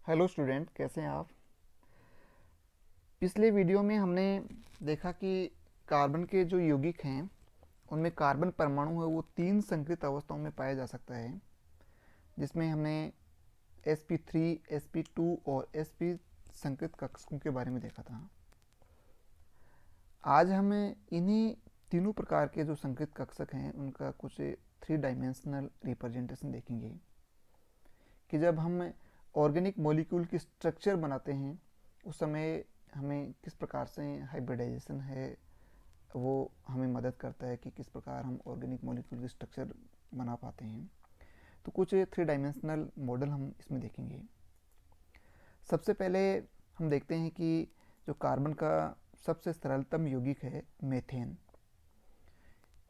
Hello student, कैसे हैं आप। पिछले वीडियो में हमने देखा कि कार्बन के जो यौगिक हैं उनमें कार्बन परमाणु है वो तीन संकृत अवस्थाओं में पाया जा सकता है, जिसमें हमने sp3, sp2 और sp संकृत कक्षकों के बारे में देखा था। आज हम इन्हीं तीनों प्रकार के जो संकृत कक्षक हैं उनका कुछ थ्री डायमेंशनल रिप्रेजेंटेशन देखेंगे कि जब हम ऑर्गेनिक मॉलिक्यूल की स्ट्रक्चर बनाते हैं उस समय हमें किस प्रकार से हाइब्रिडाइजेशन है वो हमें मदद करता है कि किस प्रकार हम ऑर्गेनिक मॉलिक्यूल की स्ट्रक्चर बना पाते हैं। तो कुछ थ्री डायमेंशनल मॉडल हम इसमें देखेंगे। सबसे पहले हम देखते हैं कि जो कार्बन का सबसे सरलतम यौगिक है मेथेन,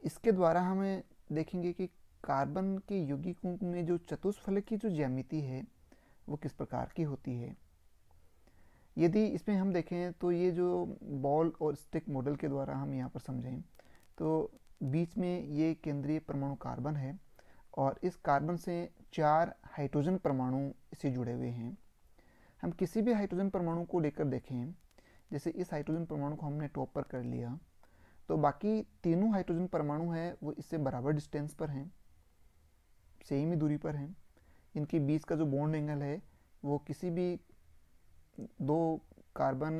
इसके द्वारा हमें देखेंगे कि कार्बन के यौगिकों में जो चतुष्फलक की जो ज्यामिति है वो किस प्रकार की होती है। यदि इसमें हम देखें तो ये जो बॉल और स्टिक मॉडल के द्वारा हम यहाँ पर समझें तो बीच में ये केंद्रीय परमाणु कार्बन है और इस कार्बन से 4 हाइड्रोजन परमाणु इससे जुड़े हुए हैं। हम किसी भी हाइड्रोजन परमाणु को लेकर देखें, जैसे इस हाइड्रोजन परमाणु को हमने टॉप पर कर लिया तो बाकी तीनों हाइड्रोजन परमाणु हैं वो इससे बराबर डिस्टेंस पर हैं, सेम ही दूरी पर हैं। इनके बीच का जो बॉन्ड एंगल है वो किसी भी दो कार्बन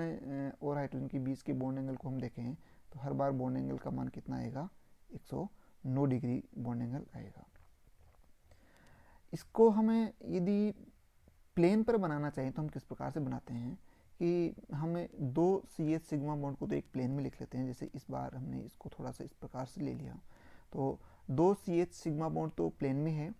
और हाइड्रोजन के बीच के बॉन्ड एंगल को हम देखें तो हर बार बॉन्ड एंगल का मान कितना आएगा, 109 डिग्री बॉन्ड एंगल आएगा। इसको हमें यदि प्लेन पर बनाना चाहिए तो हम किस प्रकार से बनाते हैं कि हमें दो सी एच सिग्मा बॉन्ड को तो एक प्लेन में लिख लेते हैं। जैसे इस बार हमने इसको थोड़ा सा इस प्रकार से ले लिया तो दो सी एच सिग्मा बॉन्ड तो प्लेन में है,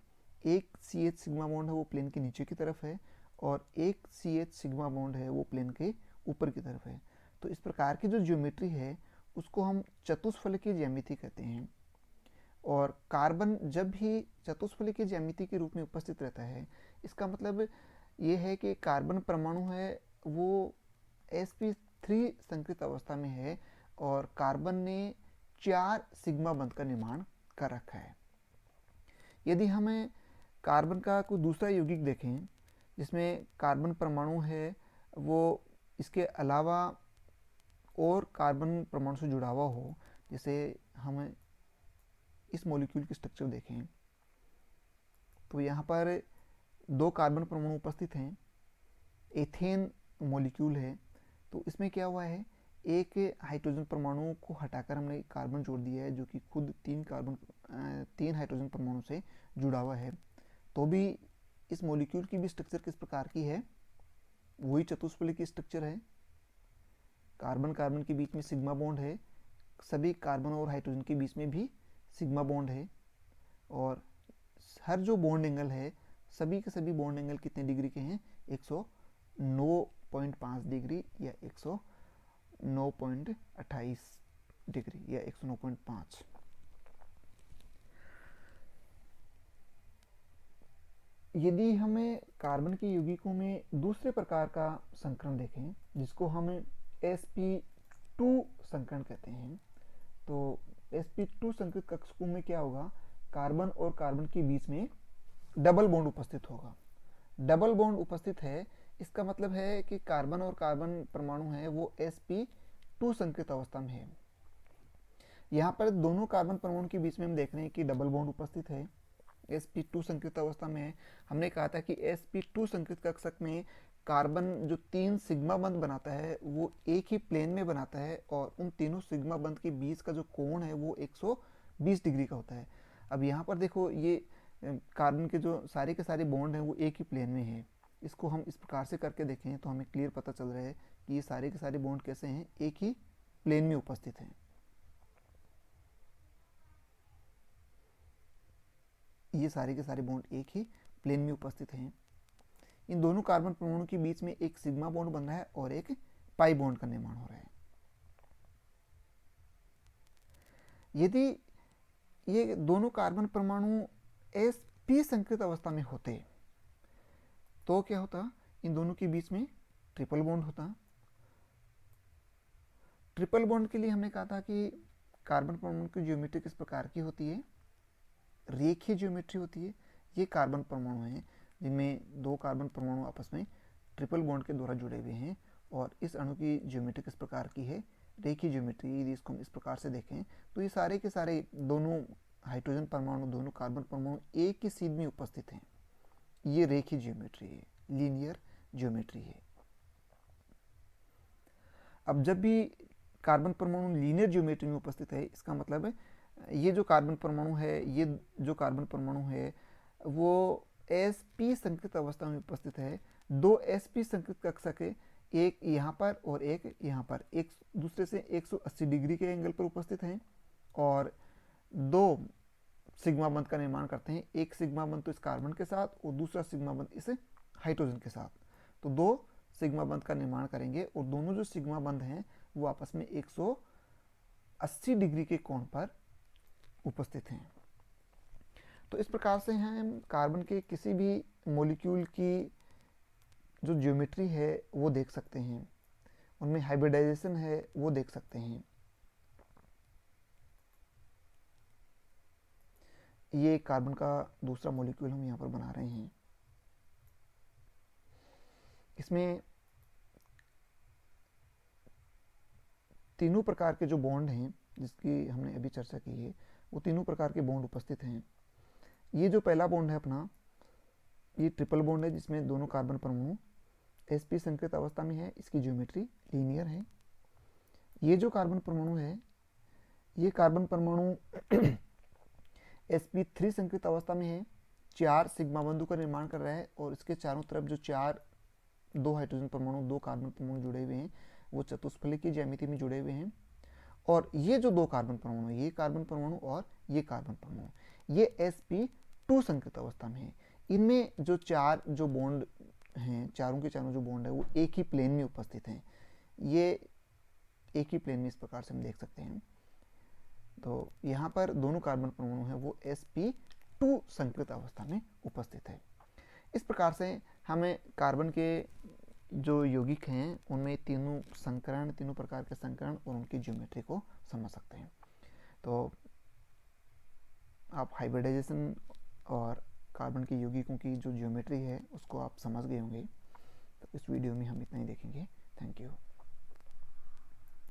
एक सी एच सिग्मा बॉन्ड है वो प्लेन के नीचे की तरफ है और एक सी एच सिग्मा बॉन्ड है वो प्लेन के ऊपर की तरफ है। तो इस प्रकार की जो ज्योमेट्री है उसको हम चतुष्फलकीय ज्यामिति कहते हैं। और कार्बन जब भी चतुष्फलकीय ज्यामिति के रूप में उपस्थित रहता है इसका मतलब ये है कि कार्बन परमाणु है वो sp3 संकृत अवस्था में है और कार्बन ने 4 सिग्मा बंध का निर्माण कर रखा है। यदि हमें कार्बन का कोई दूसरा यौगिक देखें जिसमें कार्बन परमाणु है वो इसके अलावा और कार्बन परमाणु से जुड़ा हुआ हो, जैसे हम इस मॉलिक्यूल की स्ट्रक्चर देखें तो यहाँ पर दो कार्बन परमाणु उपस्थित हैं, एथेन मॉलिक्यूल है। तो इसमें क्या हुआ है, एक हाइड्रोजन परमाणु को हटाकर हमने कार्बन जोड़ दिया है जो कि खुद तीन हाइड्रोजन परमाणु से जुड़ा हुआ है। तो भी इस मॉलिक्यूल की भी स्ट्रक्चर किस प्रकार की है, वही चतुष्फलक की स्ट्रक्चर है। कार्बन कार्बन के बीच में सिग्मा बॉन्ड है, सभी कार्बन और हाइड्रोजन के बीच में भी सिग्मा बॉन्ड है और हर जो बॉन्ड एंगल है सभी के सभी बॉन्ड एंगल कितने डिग्री के हैं, 109.5 डिग्री या 109.28 डिग्री या 109.5। यदि हमें कार्बन के यौगिकों में दूसरे प्रकार का संकरण देखें जिसको हम sp2 संकरण कहते हैं, तो sp2 संकृत कक्षकों में क्या होगा, कार्बन और कार्बन के बीच में डबल बॉन्ड उपस्थित होगा। डबल बॉन्ड उपस्थित है इसका मतलब है कि कार्बन और कार्बन परमाणु है वो sp2 संकृत अवस्था में है। यहाँ पर दोनों कार्बन परमाणु के बीच में हम देख रहे हैं कि डबल बॉन्ड उपस्थित है, sp2 संकृत अवस्था में है। हमने कहा था कि sp2 संकृत कक्षक में कार्बन जो 3 सिग्मा बंध बनाता है वो एक ही प्लेन में बनाता है और उन तीनों सिग्मा बंध के बीच का जो कोण है वो 120 डिग्री का होता है। अब यहाँ पर देखो ये कार्बन के जो सारे के सारे बॉन्ड हैं वो एक ही प्लेन में है। इसको हम इस प्रकार से करके देखें तो हमें क्लियर पता चल रहा है कि ये सारे के सारे बॉन्ड कैसे हैं, एक ही प्लेन में उपस्थित हैं। ये सारे के सारे बॉन्ड एक ही प्लेन में उपस्थित हैं। इन दोनों कार्बन परमाणु के बीच में एक सिग्मा बॉन्ड बन रहा है और एक पाई बॉन्ड का निर्माण हो रहा है। यदि ये दोनों कार्बन परमाणु sp संकृत अवस्था में होते तो क्या होता, इन दोनों के बीच में ट्रिपल बॉन्ड होता। ट्रिपल बॉन्ड के लिए हमने कहा था कि कार्बन परमाणु की ज्योमेट्री किस प्रकार की होती है, रेखीय ज्योमेट्री होती है। ये कार्बन परमाणु हैं जिनमें दो कार्बन परमाणु आपस में ट्रिपल बॉन्ड के द्वारा जुड़े हुए हैं और इस अणु की ज्योमेट्री किस प्रकार की है, रेखीय ज्योमेट्री। यदि इसको हम इस प्रकार से देखें तो ये सारे के सारे दोनों हाइड्रोजन परमाणु, दोनों कार्बन परमाणु एक ही सीध में उपस्थित हैं। ये रेखीय ज्योमेट्री है, लीनियर ज्योमेट्री है। अब जब भी कार्बन परमाणु लीनियर ज्योमेट्री में उपस्थित है, इसका मतलब है ये जो कार्बन परमाणु है, ये जो कार्बन परमाणु है वो sp संकृत अवस्था में उपस्थित है। दो sp संकृत कक्षक है, एक यहाँ पर और एक यहाँ पर, एक दूसरे से 180 डिग्री के एंगल पर उपस्थित हैं और दो सिग्मा बंध का निर्माण करते हैं। एक सिग्मा बंध तो इस कार्बन के साथ और दूसरा सिग्मा बंध इस हाइड्रोजन के साथ। तो दो सिग्मा बंध का निर्माण करेंगे और दोनों जो सिग्मा बंध हैं वो आपस में 180 डिग्री के कोण पर उपस्थित हैं। तो इस प्रकार से हम कार्बन के किसी भी मॉलिक्यूल की जो ज्योमेट्री है वो देख सकते हैं, उनमें हाइब्रिडाइजेशन है वो देख सकते हैं। ये कार्बन का दूसरा मॉलिक्यूल हम यहाँ पर बना रहे हैं। इसमें तीनों प्रकार के जो बॉन्ड हैं जिसकी हमने अभी चर्चा की है, वो तीनों प्रकार के बॉन्ड उपस्थित हैं। ये जो पहला बॉन्ड है अपना, ये ट्रिपल बॉन्ड है जिसमें दोनों कार्बन परमाणु sp संकृत अवस्था में है, इसकी ज्योमेट्री लीनियर है। ये जो कार्बन परमाणु है, ये कार्बन परमाणु sp3 संकृत अवस्था में है, 4 सिग्मा बंधों का निर्माण कर रहा है और इसके चारों तरफ जो 2 हाइड्रोजन परमाणु, 2 कार्बन परमाणु जुड़े हुए हैं वो चतुष्फलक की ज्यामिति में जुड़े हुए हैं। और ये जो 2 कार्बन परमाणु, ये कार्बन परमाणु और ये कार्बन परमाणु, ये sp2 संकृत अवस्था में है। इनमें जो 4 जो बॉन्ड हैं, चारों के चारों जो बॉन्ड है वो एक ही प्लेन में उपस्थित हैं। ये एक ही प्लेन में इस प्रकार से हम देख सकते हैं। तो यहाँ पर दोनों कार्बन परमाणु हैं वो sp2 संकृत अवस्था में उपस्थित है। इस प्रकार से हमें कार्बन के जो यौगिक हैं उनमें तीनों संकरण, तीनों प्रकार के संकरण और उनकी ज्योमेट्री को समझ सकते हैं। तो आप हाइब्रिडाइजेशन और कार्बन के यौगिकों की जो ज्योमेट्री है उसको आप समझ गए होंगे। तो इस वीडियो में हम इतना ही देखेंगे। Thank you.